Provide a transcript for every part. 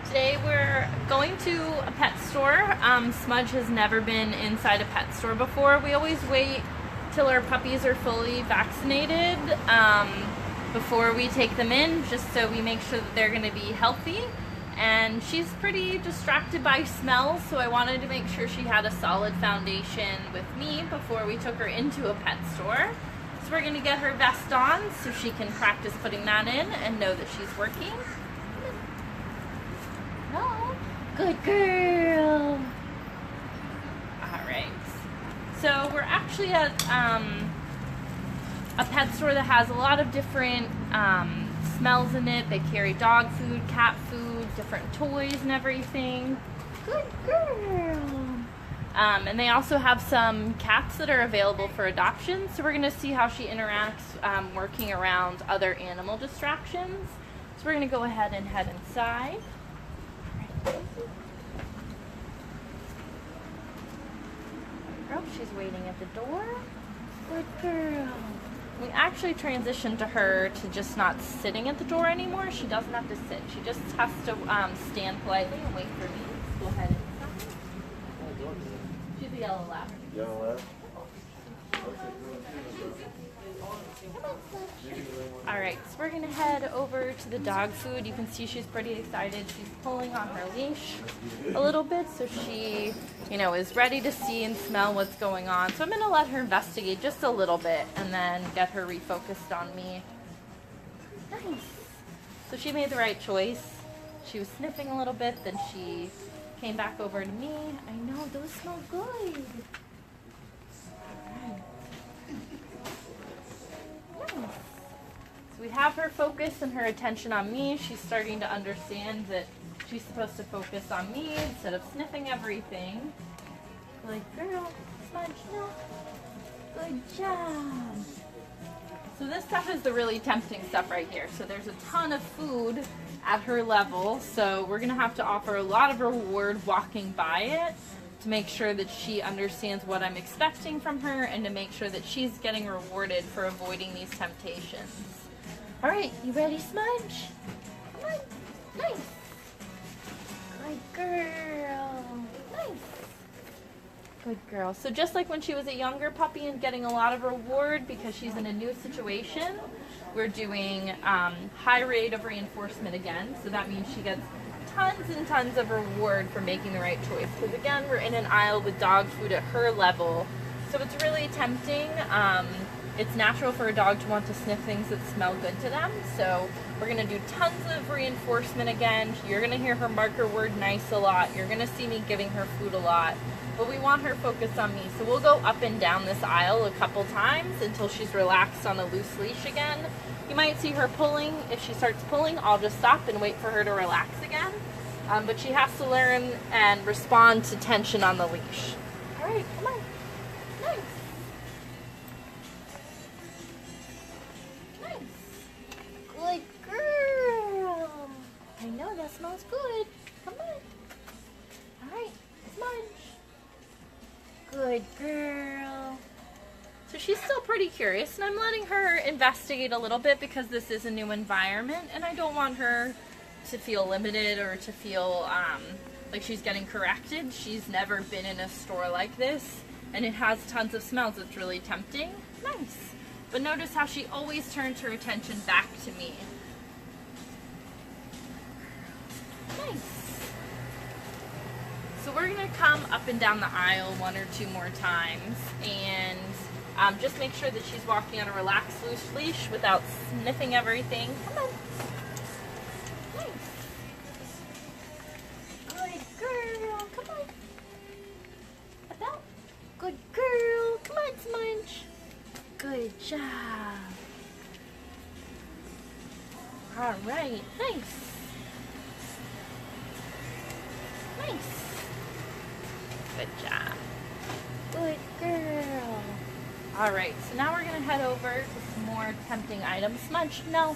Today we're going to a pet store. Smudge has never been inside a pet store before. We always wait till our puppies are fully vaccinated before we take them in, just so we make sure that they're going to be healthy. And she's pretty distracted by smells, so I wanted to make sure she had a solid foundation with me before we took her into a pet store. So we're going to get her vest on so she can practice putting that in and know that she's working. No. Good girl. Alright. So we're actually at a pet store that has a lot of different smells in it. They carry dog food, cat food, different toys and everything. Good girl. And they also have some cats that are available for adoption. So we're going to see how she interacts working around other animal distractions. So we're going to go ahead and head inside. Oh, she's waiting at the door. Good girl. We actually transitioned to her to just not sitting at the door anymore. She doesn't have to sit. She just has to stand politely and wait for me. Let's go ahead inside. She's a yellow lab. Yellow lab? Alright, so we're going to head over to the dog food. You can see she's pretty excited. She's pulling on her leash a little bit so she, is ready to see and smell what's going on. So I'm going to let her investigate just a little bit and then get her refocused on me. Nice. So she made the right choice. She was sniffing a little bit, then she came back over to me. I know, those smell good. So we have her focus and her attention on me. She's starting to understand that she's supposed to focus on me instead of sniffing everything. Good girl, Smudge, no. Good job. So this stuff is the really tempting stuff right here. So there's a ton of food at her level. So we're going to have to offer a lot of reward walking by it to make sure that she understands what I'm expecting from her and to make sure that she's getting rewarded for avoiding these temptations. All right, you ready, Smudge? Come on. Nice. Good girl. Nice. Good girl. So just like when she was a younger puppy and getting a lot of reward because she's in a new situation, we're doing high rate of reinforcement again. So that means she gets tons and tons of reward for making the right choice. Because again, we're in an aisle with dog food at her level. So it's really tempting. It's natural for a dog to want to sniff things that smell good to them. So we're going to do tons of reinforcement again. You're going to hear her marker word nice a lot. You're going to see me giving her food a lot. But we want her focused on me. So we'll go up and down this aisle a couple times until she's relaxed on a loose leash again. You might see her pulling. If she starts pulling, I'll just stop and wait for her to relax again. But she has to learn and respond to tension on the leash. All right, come on. Nice. Good girl. I know, that smells good. Come on. All right, Smudge. Good girl. So she's still pretty curious, and I'm letting her investigate a little bit because this is a new environment, and I don't want her to feel limited or to feel like she's getting corrected. She's never been in a store like this, and it has tons of smells. It's really tempting. Nice. But notice how she always turns her attention back to me. Nice. So we're going to come up and down the aisle one or two more times and just make sure that she's walking on a relaxed loose leash without sniffing everything. Come on. Nice. Good girl. Come on. About. Good girl. Come on, Smudge. Good job. All right, nice. Nice. Good job. Good girl. All right, so now we're gonna head over to some more tempting items. Smudge, no.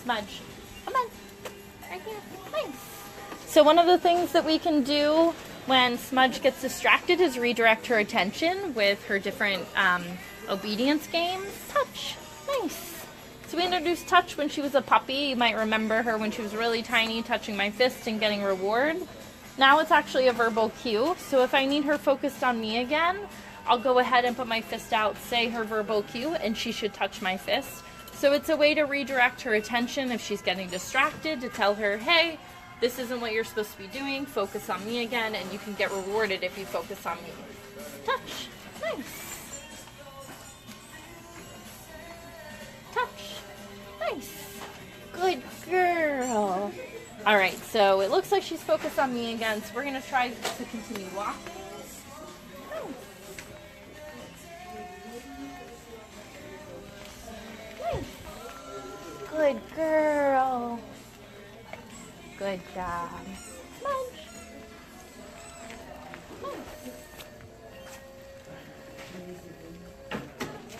Smudge, come on. Right here, nice. So one of the things that we can do when Smudge gets distracted is redirect her attention with her different obedience games. Touch. Nice. So we introduced touch when she was a puppy. You might remember her when she was really tiny, touching my fist and getting reward. Now it's actually a verbal cue. So if I need her focused on me again, I'll go ahead and put my fist out, say her verbal cue, and she should touch my fist. So it's a way to redirect her attention if she's getting distracted, to tell her, hey, this isn't what you're supposed to be doing, focus on me again, and you can get rewarded if you focus on me. Touch. Nice. Touch. Nice. Good girl. All right, so it looks like she's focused on me again, so we're going to try to continue walking. Nice. Good girl. Good job. Smudge.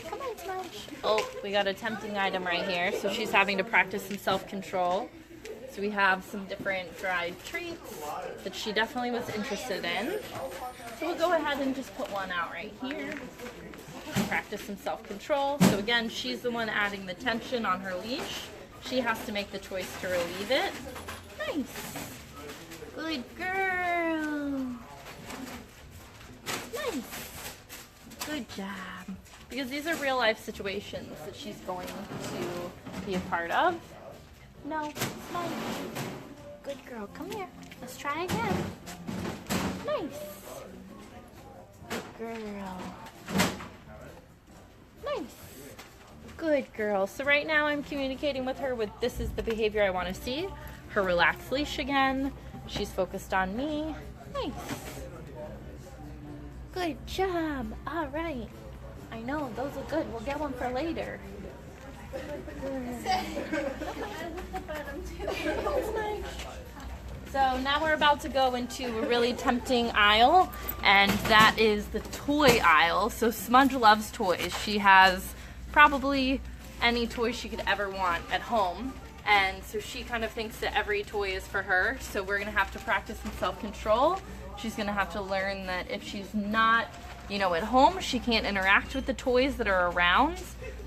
Come on, Smudge. Oh, we got a tempting item right here, so she's having to practice some self-control. So we have some different dried treats that she definitely was interested in. So we'll go ahead and just put one out right here. Practice some self-control. So again, she's the one adding the tension on her leash. She has to make the choice to relieve it. Nice. Good girl. Nice. Good job. Because these are real life situations that she's going to be a part of. No, Smudge. Good girl. Come here. Let's try again. Nice. Good girl. Nice. Good girl. So right now I'm communicating with her with this is the behavior I want to see. Her relaxed leash again. She's focused on me. Nice. Good job. All right. I know, those are good. We'll get one for later. So now we're about to go into a really tempting aisle, and that is the toy aisle. So Smudge loves toys. She has probably any toy she could ever want at home, and so she kind of thinks that every toy is for her. So we're gonna have to practice some self-control. She's gonna have to learn that if she's not, at home, she can't interact with the toys that are around.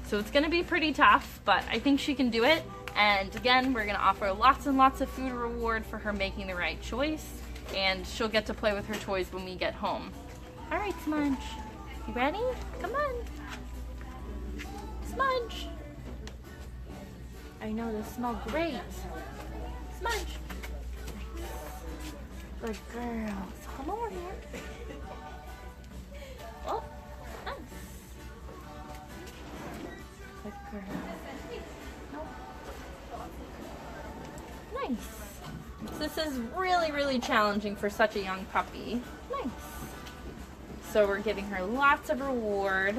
So it's gonna be pretty tough, but I think she can do it. And again, we're gonna offer lots and lots of food reward for her making the right choice, and she'll get to play with her toys when we get home. All right, Smudge, you ready? Come on. Smudge. I know they smell great. Smudge. Good girl. So come over here. Oh, nice. Good girl. Nope. Nice. So this is really, really challenging for such a young puppy. Nice. So we're giving her lots of reward.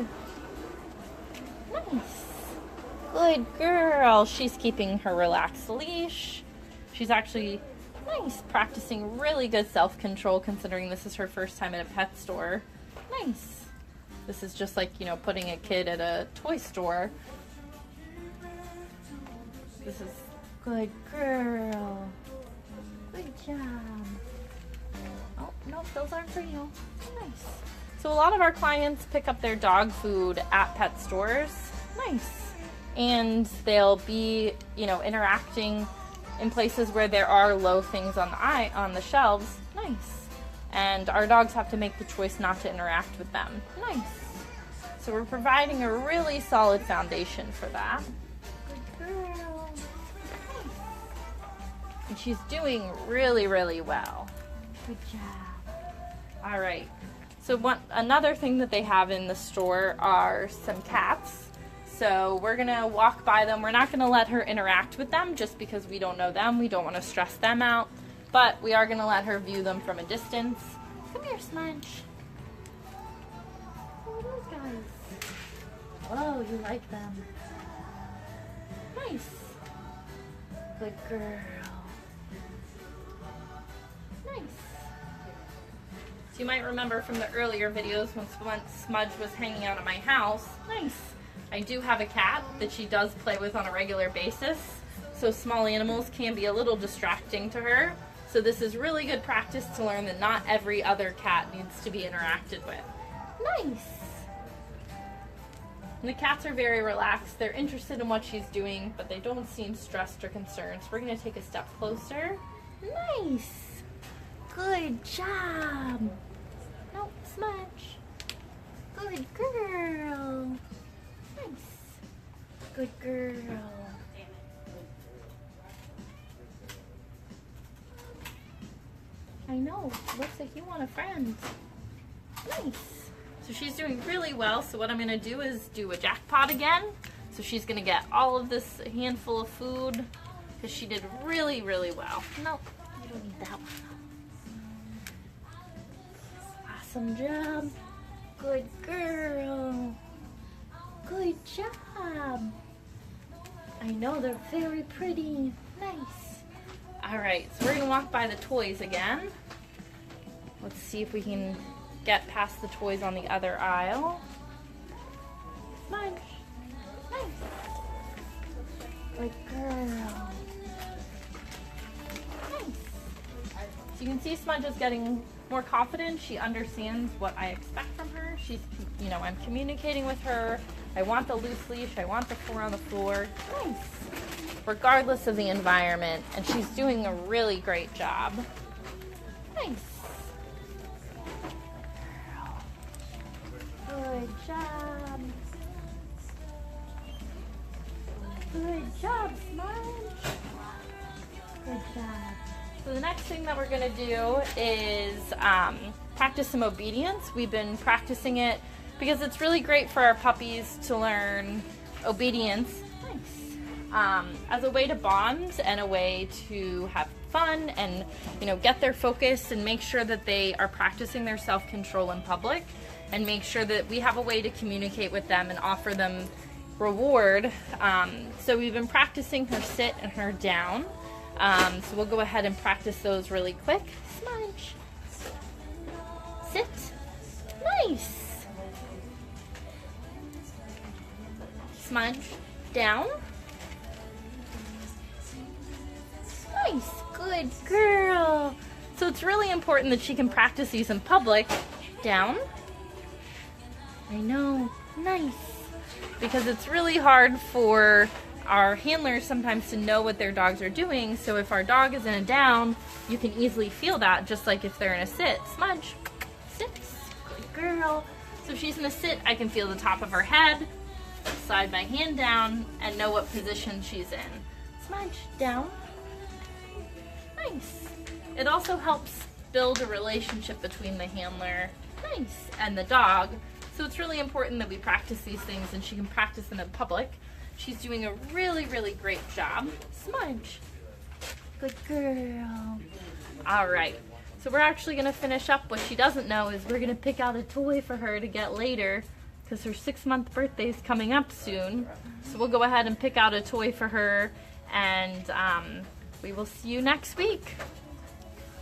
Nice. Good girl. She's keeping her relaxed leash. She's actually practicing really good self-control considering this is her first time at a pet store. Nice. This is just like, putting a kid at a toy store. This is good girl. Good job. Oh, no, those aren't for you. Nice. So a lot of our clients pick up their dog food at pet stores. Nice. And they'll be, interacting in places where there are low things on the shelves. Nice. And our dogs have to make the choice not to interact with them. Nice. So we're providing a really solid foundation for that. Good girl. Nice. And she's doing really, really well. Good job. All right. So another thing that they have in the store are some cats. So we're gonna walk by them. We're not gonna let her interact with them just because we don't know them. We don't wanna stress them out, but we are gonna let her view them from a distance. Come here, Smudge. Oh, those guys. Oh, you like them. Nice. Good girl. Nice. So you might remember from the earlier videos when Smudge was hanging out at my house. Nice. I do have a cat that she does play with on a regular basis, so small animals can be a little distracting to her. So this is really good practice to learn that not every other cat needs to be interacted with. Nice. And the cats are very relaxed. They're interested in what she's doing, but they don't seem stressed or concerned. So we're going to take a step closer. Nice. Good job. No, Smudge. Good girl. Nice. Good girl. I know. Looks like you want a friend. Nice. So she's doing really well. So what I'm going to do is do a jackpot again. So she's going to get all of this handful of food because she did really, really well. Nope, you don't need that one. Awesome job. Good girl. Good job. I know, they're very pretty. Nice. All right, so we're going to walk by the toys again. Let's see if we can get past the toys on the other aisle. Smudge. Nice. Good girl. Nice. So you can see Smudge is getting more confident. She understands what I expect from her. She's, you know, I'm communicating with her. I want the loose leash. I want the 4 on the floor. Nice. Regardless of the environment. And she's doing a really great job. Nice. Good job. Good job, Smudge. Good job. So the next thing that we're going to do is practice some obedience. We've been practicing it because it's really great for our puppies to learn obedience. Nice. As a way to bond and a way to have fun and, you know, get their focus and make sure that they are practicing their self-control in public, and make sure that we have a way to communicate with them and offer them reward. So we've been practicing her sit and her down. So we'll go ahead and practice those really quick. Smudge. Sit. Nice. Smudge. Down. Nice. Good girl. So it's really important that she can practice these in public. Down. I know. Nice. Because it's really hard for our handlers sometimes to know what their dogs are doing. So if our dog is in a down, you can easily feel that, just like if they're in a sit. Smudge. Sits. Good girl. So if she's in a sit, I can feel the top of her head, slide my hand down, and know what position she's in. Smudge. Down. Nice. It also helps build a relationship between the handler, nice, and the dog. So it's really important that we practice these things and she can practice them in public. She's doing a really, really great job. Smudge. Good girl. All right. So we're actually going to finish up. What she doesn't know is we're going to pick out a toy for her to get later because her 6-month birthday is coming up soon. So we'll go ahead and pick out a toy for her, and we will see you next week.